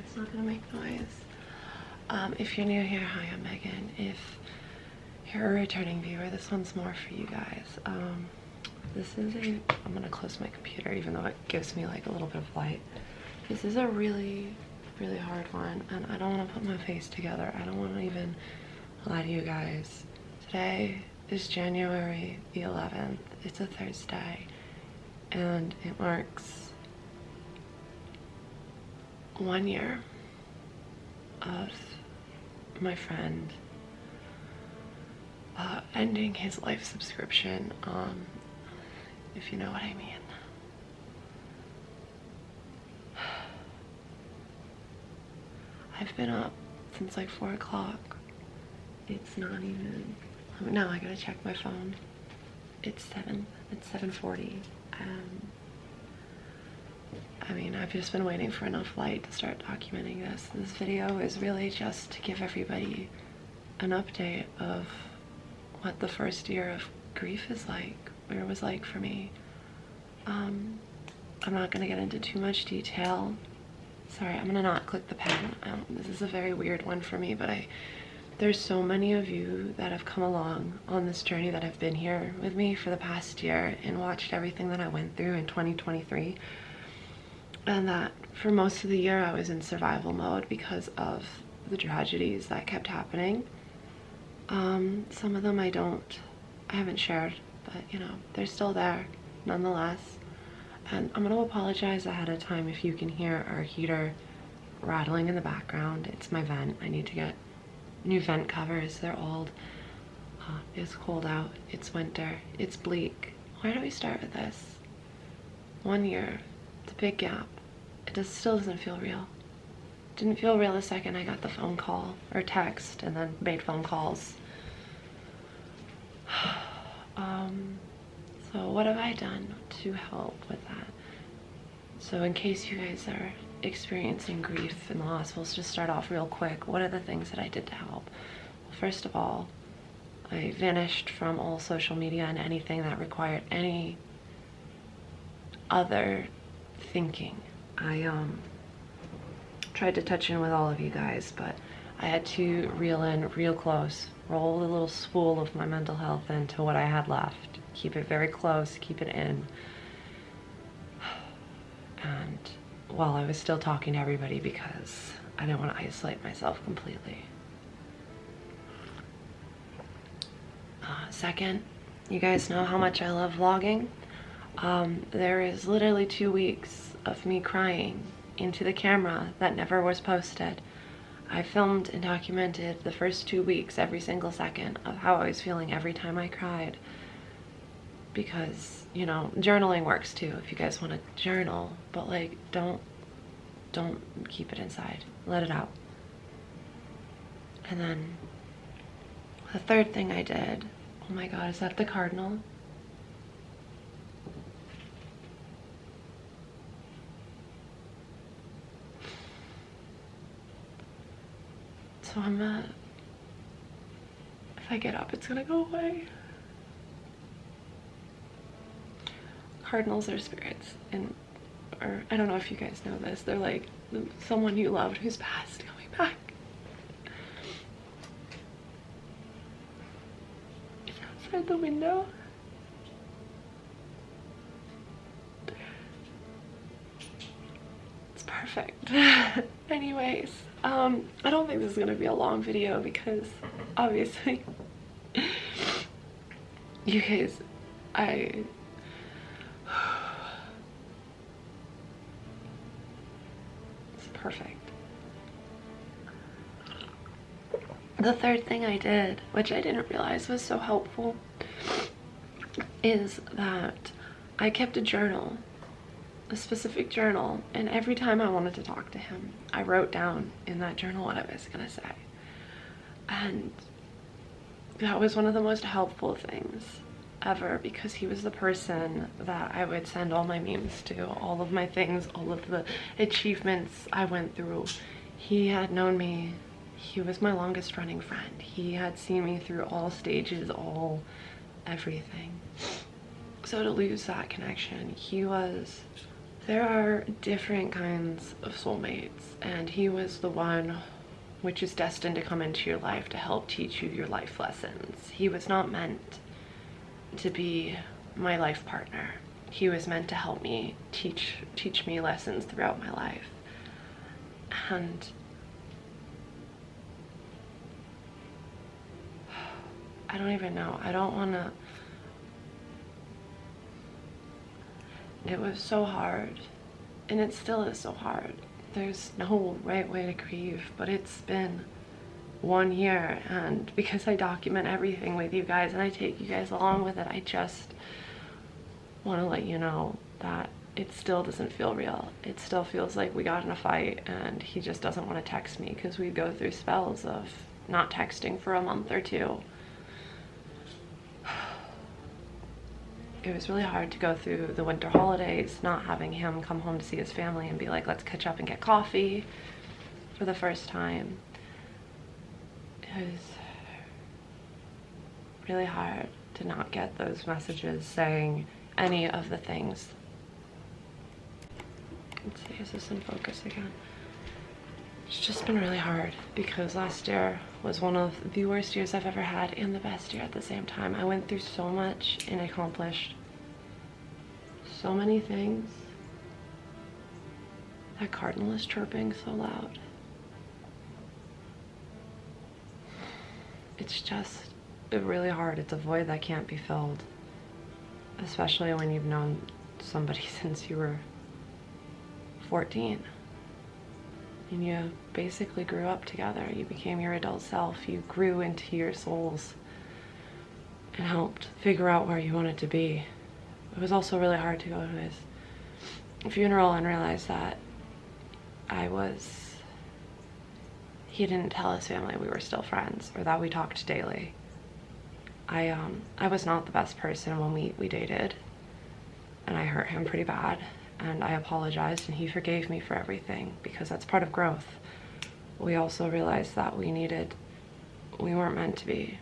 it's not gonna make noise. If you're new here, hi, I'm Megan. If you're a returning viewer, this one's more for you guys. I'm gonna close my computer even though it gives me like a little bit of light. This is a really, really hard one, and I don't want to put my face together. I don't want to even lie to you guys. Today is January the 11th. It's a Thursday, and it marks 1 year of my friend ending his life subscription, if you know what I mean. I've been up since like 4 o'clock. It's not even, now I gotta check my phone. It's 7:40. I mean, I've just been waiting for enough light to start documenting this. This video is really just to give everybody an update of what the first year of grief is like, or it was like for me. I'm not gonna get into too much detail. Sorry, I'm gonna not click the pen. This is a very weird one for me, but there's so many of you that have come along on this journey that have been here with me for the past year and watched everything that I went through in 2023. And that for most of the year I was in survival mode because of the tragedies that kept happening. Some of them I haven't shared, but you know, they're still there nonetheless. And I'm gonna apologize ahead of time if you can hear our heater rattling in the background. It's my vent. I need to get new vent covers. They're old. It's cold out. It's winter. It's bleak. Where do we start with this? 1 year. It's a big gap. It still doesn't feel real. It didn't feel real the second I got the phone call or text and then made phone calls. So what have I done to help with that? So in case you guys are experiencing grief in the loss, we'll just start off real quick. What are the things that I did to help? Well, first of all, I vanished from all social media and anything that required any other thinking. I tried to touch in with all of you guys, but I had to reel in real close, roll the little spool of my mental health into what I had left. Keep it very close, keep it in. And while I was still talking to everybody because I didn't want to isolate myself completely. Second, you guys know how much I love vlogging. There is literally 2 weeks of me crying into the camera that never was posted. I filmed and documented the first 2 weeks, every single second of how I was feeling every time I cried. Because, you know, journaling works too if you guys want to journal, but like, don't keep it inside. Let it out. And then the third thing I did, oh my god, is that the cardinal? So if I get up, it's gonna go away. Cardinals are spirits, or I don't know if you guys know this, they're like someone you loved who's passed coming back. It's outside the window. It's perfect. Anyways, I don't think this is gonna be a long video because obviously you guys, it's perfect. The third thing I did, which I didn't realize was so helpful, is that I kept a journal, a specific journal, and every time I wanted to talk to him, I wrote down in that journal what I was gonna say. And that was one of the most helpful things ever, because he was the person that I would send all my memes to, all of my things, all of the achievements I went through. He had known me. He was my longest running friend. He had seen me through all stages, everything. So to lose that connection, he was There are different kinds of soulmates, and he was the one which is destined to come into your life to help teach you your life lessons. He was not meant to be my life partner. He was meant to help me, teach me lessons throughout my life. And I don't even know. I don't want to. It was so hard, and it still is so hard. There's no right way to grieve, but it's been 1 year, and because I document everything with you guys and I take you guys along with it, I just want to let you know that it still doesn't feel real. It still feels like we got in a fight and he just doesn't want to text me, because we go through spells of not texting for a month or 2. It was really hard to go through the winter holidays, not having him come home to see his family and be like, let's catch up and get coffee for the first time. It was really hard to not get those messages saying any of the things. Let's see, is this in focus again? It's just been really hard, because last year was one of the worst years I've ever had and the best year at the same time. I went through so much and accomplished so many things. That cardinal is chirping so loud. It's just really hard. It's a void that can't be filled, especially when you've known somebody since you were 14. And you basically grew up together. You became your adult self. You grew into your souls and helped figure out where you wanted to be. It was also really hard to go to his funeral and realize that he didn't tell his family we were still friends or that we talked daily. I was not the best person when we dated, and I hurt him pretty bad. And I apologized, and he forgave me for everything, because that's part of growth. We also realized that we weren't meant to be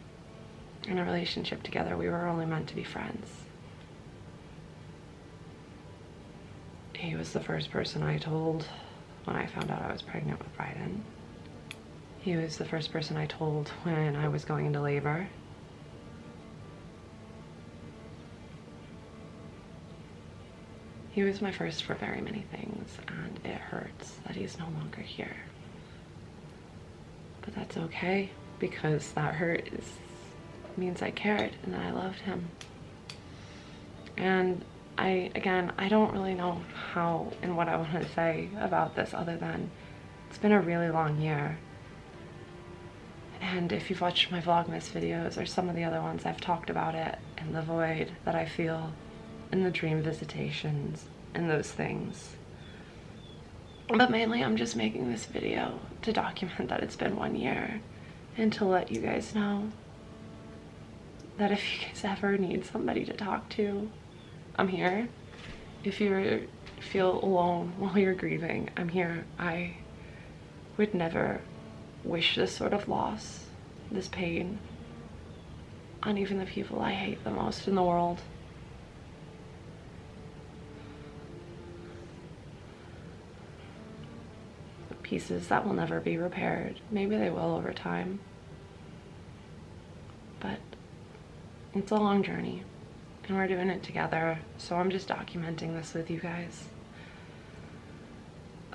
in a relationship together. We were only meant to be friends. He was the first person I told when I found out I was pregnant with Bryden. He was the first person I told when I was going into labor. He was my first for very many things, and it hurts that he's no longer here. But that's okay, because that hurt means I cared and that I loved him. And I don't really know how and what I want to say about this other than it's been a really long year. And if you've watched my Vlogmas videos or some of the other ones, I've talked about it and the void that I feel in the dream visitations and those things. But mainly I'm just making this video to document that it's been 1 year, and to let you guys know that if you guys ever need somebody to talk to, I'm here. If you feel alone while you're grieving, I'm here. I would never wish this sort of loss, this pain, on even the people I hate the most in the world. Pieces that will never be repaired. Maybe they will over time, but it's a long journey and we're doing it together, so I'm just documenting this with you guys.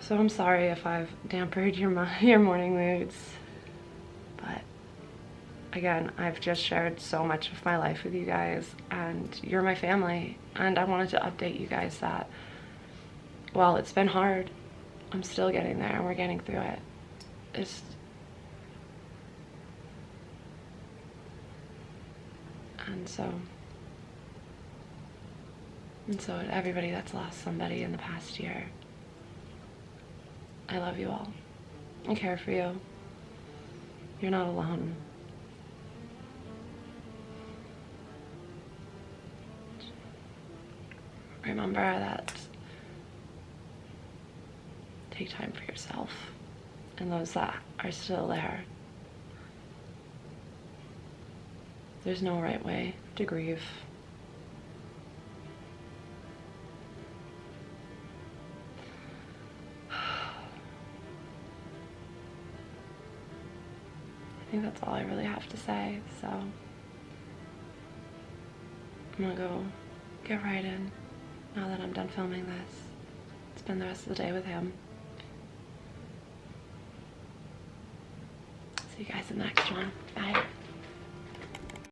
So I'm sorry if I've dampened your morning moods, but again, I've just shared so much of my life with you guys, and you're my family, and I wanted to update you guys that while it's been hard, I'm still getting there, and we're getting through it. And so everybody that's lost somebody in the past year, I love you all. I care for you. You're not alone. Remember that take time for yourself and those that are still there. There's no right way to grieve. think that's all I really have to say, so I'm gonna go get right in now that I'm done filming this. Spend the rest of the day with him. See you guys in the next one. Bye.